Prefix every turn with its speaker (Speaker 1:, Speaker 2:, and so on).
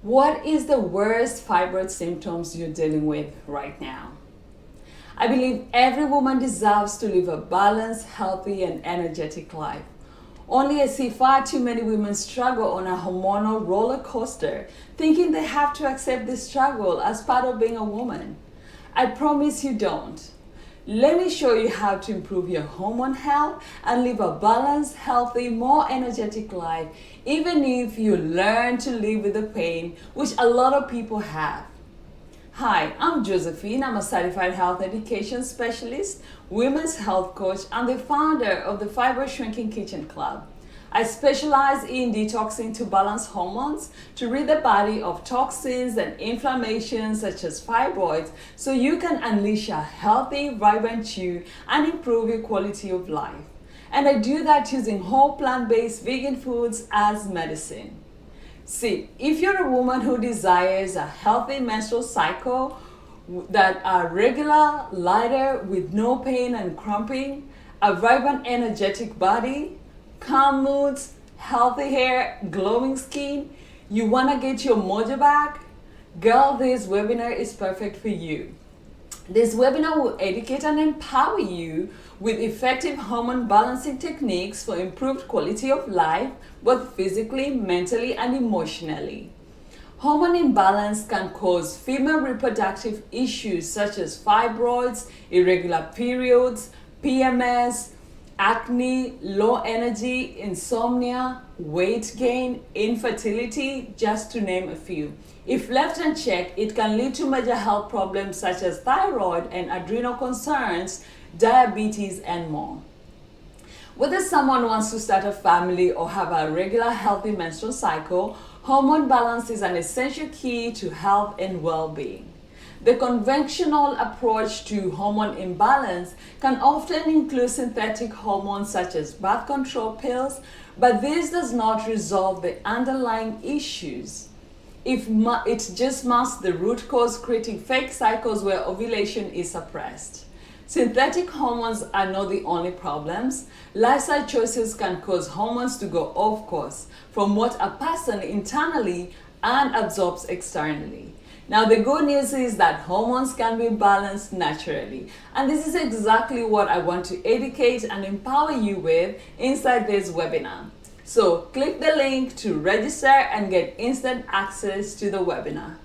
Speaker 1: What is the worst fibroid symptoms you're dealing with right now? I believe every woman deserves to live a balanced, healthy, and energetic life. Only I see far too many women struggle on a hormonal roller coaster, thinking they have to accept this struggle as part of being a woman. I promise you don't. Let me show you how to improve your hormone health and live a balanced, healthy, more energetic life, even if you learn to live with the pain, which a lot of people have. Hi, I'm Josephine. I'm a certified health education specialist, women's health coach, and the founder of the Fibroid Shrinking Kitchen Club. I specialize in detoxing to balance hormones, to rid the body of toxins and inflammation such as fibroids, so you can unleash a healthy, vibrant you and improve your quality of life. And I do that using whole plant-based vegan foods as medicine. See, if you're a woman who desires a healthy menstrual cycle that are regular, lighter, with no pain and cramping, a vibrant, energetic body, calm moods, healthy hair, glowing skin, you want to get your mojo back? Girl, this webinar is perfect for you. This webinar will educate and empower you with effective hormone balancing techniques for improved quality of life, both physically, mentally, and emotionally. Hormone imbalance can cause female reproductive issues such as fibroids, irregular periods, PMS, acne, low energy, insomnia, weight gain, infertility, just to name a few. If left unchecked, it can lead to major health problems such as thyroid and adrenal concerns, diabetes, and more. Whether someone wants to start a family or have a regular healthy menstrual cycle, hormone balance is an essential key to health and well-being. The conventional approach to hormone imbalance can often include synthetic hormones such as birth control pills, but this does not resolve the underlying issues. It just masks the root cause, creating fake cycles where ovulation is suppressed. Synthetic hormones are not the only problems. Lifestyle choices can cause hormones to go off course from what a person internally and absorbs externally. Now, the good news is that hormones can be balanced naturally, and this is exactly what I want to educate and empower you with inside this webinar. So click the link to register and get instant access to the webinar.